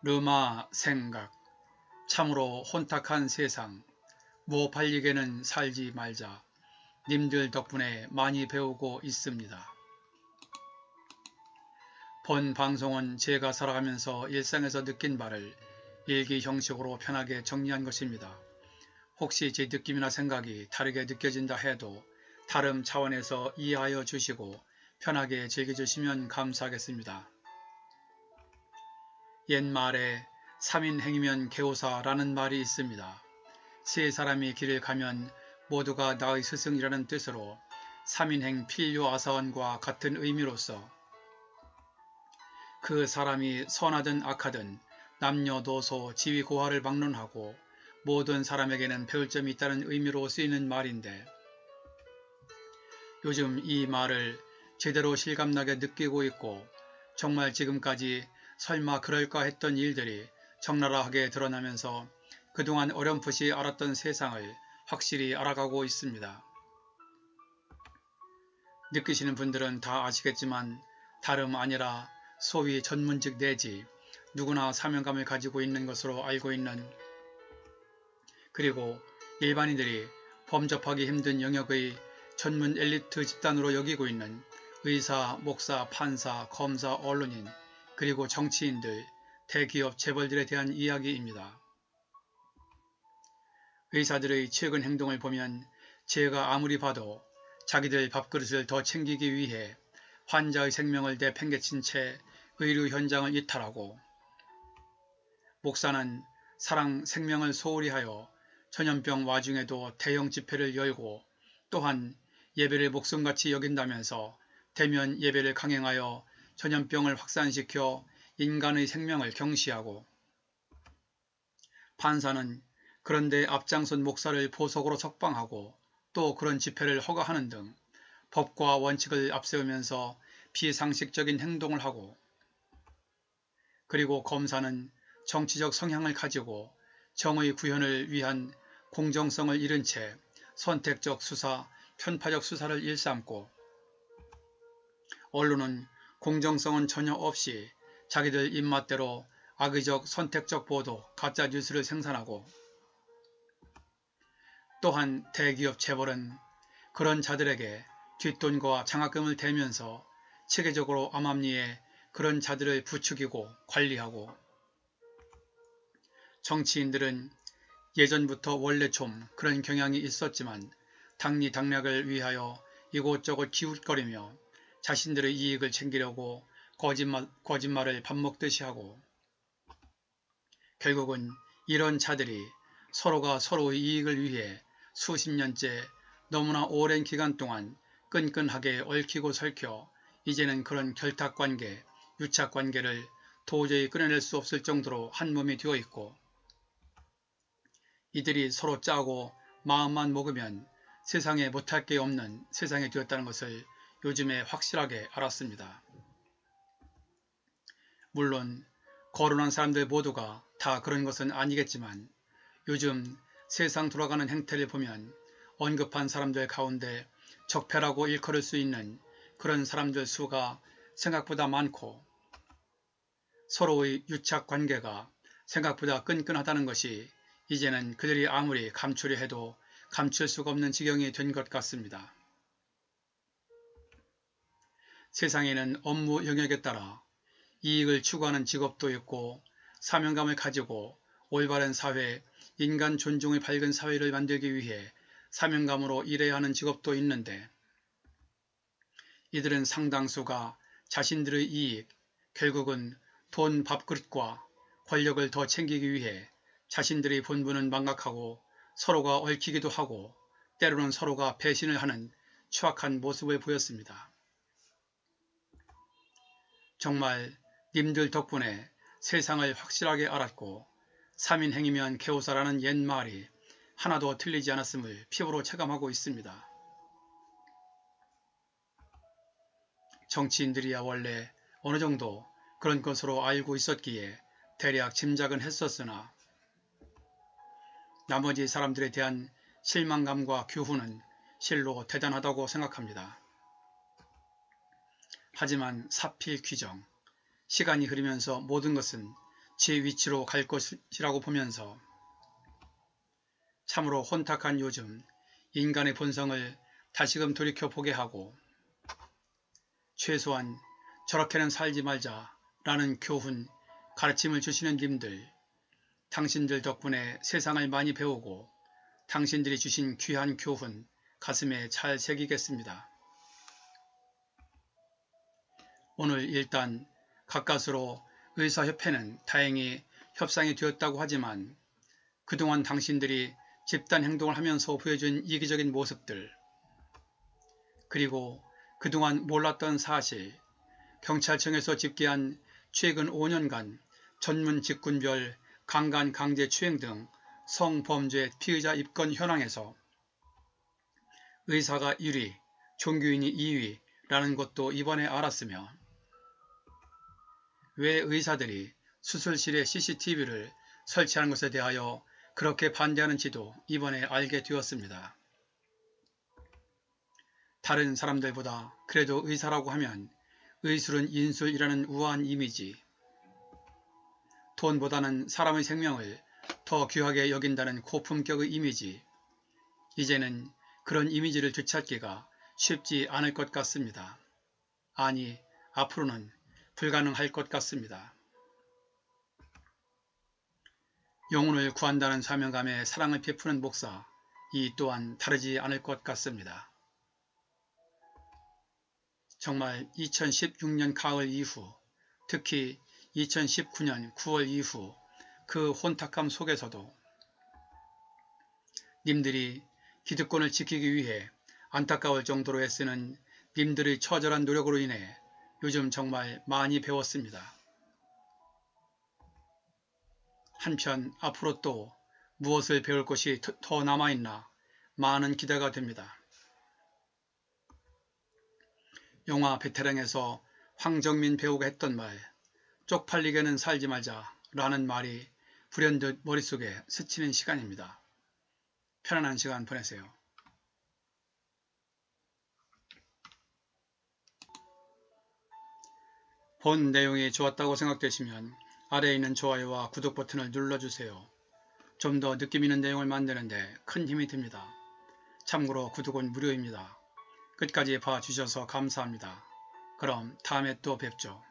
르마 생각. 참으로 혼탁한 세상. 무팔리게는 살지 말자. 님들 덕분에 많이 배우고 있습니다. 본 방송은 제가 살아가면서 일상에서 느낀 바를 일기 형식으로 편하게 정리한 것입니다. 혹시 제 느낌이나 생각이 다르게 느껴진다 해도 다름 차원에서 이해하여 주시고 편하게 즐겨주시면 감사하겠습니다. 옛말에 삼인행이면 개오사라는 말이 있습니다. 세 사람이 길을 가면 모두가 나의 스승이라는 뜻으로 삼인행 필요아사원과 같은 의미로서 그 사람이 선하든 악하든 남녀노소 지위고하를 막론하고 모든 사람에게는 배울 점이 있다는 의미로 쓰이는 말인데 요즘 이 말을 제대로 실감나게 느끼고 있고 정말 지금까지 설마 그럴까 했던 일들이 적나라하게 드러나면서 그동안 어렴풋이 알았던 세상을 확실히 알아가고 있습니다. 느끼시는 분들은 다 아시겠지만 다름 아니라 소위 전문직 내지 누구나 사명감을 가지고 있는 것으로 알고 있는 그리고 일반인들이 범접하기 힘든 영역의 전문 엘리트 집단으로 여기고 있는 의사, 목사, 판사, 검사, 언론인 그리고 정치인들, 대기업 재벌들에 대한 이야기입니다. 의사들의 최근 행동을 보면 제가 아무리 봐도 자기들 밥그릇을 더 챙기기 위해 환자의 생명을 내팽개친 채 의료 현장을 이탈하고 목사는 사랑 생명을 소홀히 하여 전염병 와중에도 대형 집회를 열고 또한 예배를 목숨같이 여긴다면서 대면 예배를 강행하여 전염병을 확산시켜 인간의 생명을 경시하고 판사는 그런데 앞장선 목사를 보석으로 석방하고 또 그런 집회를 허가하는 등 법과 원칙을 앞세우면서 비상식적인 행동을 하고 그리고 검사는 정치적 성향을 가지고 정의 구현을 위한 공정성을 잃은 채 선택적 수사, 편파적 수사를 일삼고 언론은 공정성은 전혀 없이 자기들 입맛대로 악의적 선택적 보도, 가짜 뉴스를 생산하고 또한 대기업 재벌은 그런 자들에게 뒷돈과 장학금을 대면서 체계적으로 암암리에 그런 자들을 부추기고 관리하고 정치인들은 예전부터 원래 좀 그런 경향이 있었지만 당리당략을 위하여 이곳저곳 기웃거리며 자신들의 이익을 챙기려고 거짓말을 밥 먹듯이 하고 결국은 이런 자들이 서로가 서로의 이익을 위해 수십 년째 너무나 오랜 기간 동안 끈끈하게 얽히고 설켜 이제는 그런 결탁관계, 유착관계를 도저히 끊어낼 수 없을 정도로 한 몸이 되어 있고 이들이 서로 짜고 마음만 먹으면 세상에 못할 게 없는 세상이 되었다는 것을 요즘에 확실하게 알았습니다. 물론 거론한 사람들 모두가 다 그런 것은 아니겠지만 요즘 세상 돌아가는 행태를 보면 언급한 사람들 가운데 적폐라고 일컬을 수 있는 그런 사람들 수가 생각보다 많고 서로의 유착관계가 생각보다 끈끈하다는 것이 이제는 그들이 아무리 감추려 해도 감출 수가 없는 지경이 된 것 같습니다. 세상에는 업무 영역에 따라 이익을 추구하는 직업도 있고 사명감을 가지고 올바른 사회, 인간 존중의 밝은 사회를 만들기 위해 사명감으로 일해야 하는 직업도 있는데 이들은 상당수가 자신들의 이익, 결국은 돈 밥그릇과 권력을 더 챙기기 위해 자신들의 본분은 망각하고 서로가 얽히기도 하고 때로는 서로가 배신을 하는 추악한 모습을 보였습니다. 정말 님들 덕분에 세상을 확실하게 알았고 삼인행이면 개오사라는 옛말이 하나도 틀리지 않았음을 피부로 체감하고 있습니다. 정치인들이야 원래 어느 정도 그런 것으로 알고 있었기에 대략 짐작은 했었으나 나머지 사람들에 대한 실망감과 규훈은 실로 대단하다고 생각합니다. 하지만 사필 규정, 시간이 흐르면서 모든 것은 지 위치로 갈 것이라고 보면서 참으로 혼탁한 요즘 인간의 본성을 다시금 돌이켜보게 하고 최소한 저렇게는 살지 말자 라는 교훈, 가르침을 주시는 님들, 당신들 덕분에 세상을 많이 배우고 당신들이 주신 귀한 교훈 가슴에 잘 새기겠습니다. 오늘 일단 가까스로 의사협회는 다행히 협상이 되었다고 하지만 그동안 당신들이 집단 행동을 하면서 보여준 이기적인 모습들, 그리고 그동안 몰랐던 사실, 경찰청에서 집계한 최근 5년간 전문 직군별 강간 강제추행 등 성범죄 피의자 입건 현황에서 의사가 1위, 종교인이 2위라는 것도 이번에 알았으며 왜 의사들이 수술실에 CCTV를 설치하는 것에 대하여 그렇게 반대하는지도 이번에 알게 되었습니다. 다른 사람들보다 그래도 의사라고 하면 의술은 인술이라는 우아한 이미지, 돈보다는 사람의 생명을 더 귀하게 여긴다는 고품격의 이미지, 이제는 그런 이미지를 되찾기가 쉽지 않을 것 같습니다. 아니, 앞으로는 불가능할 것 같습니다. 영혼을 구한다는 사명감에 사랑을 베푸는 목사, 이 또한 다르지 않을 것 같습니다. 정말 2016년 가을 이후, 특히 2019년 9월 이후 그 혼탁함 속에서도 님들이 기득권을 지키기 위해 안타까울 정도로 애쓰는 님들의 처절한 노력으로 인해 요즘 정말 많이 배웠습니다. 한편 앞으로 또 무엇을 배울 것이 더 남아있나 많은 기대가 됩니다. 영화 베테랑에서 황정민 배우가 했던 말, 쪽팔리게는 살지 말자 라는 말이 불현듯 머릿속에 스치는 시간입니다. 편안한 시간 보내세요. 본 내용이 좋았다고 생각되시면 아래에 있는 좋아요와 구독 버튼을 눌러주세요. 좀 더 느낌 있는 내용을 만드는데 큰 힘이 됩니다. 참고로 구독은 무료입니다. 끝까지 봐주셔서 감사합니다. 그럼 다음에 또 뵙죠.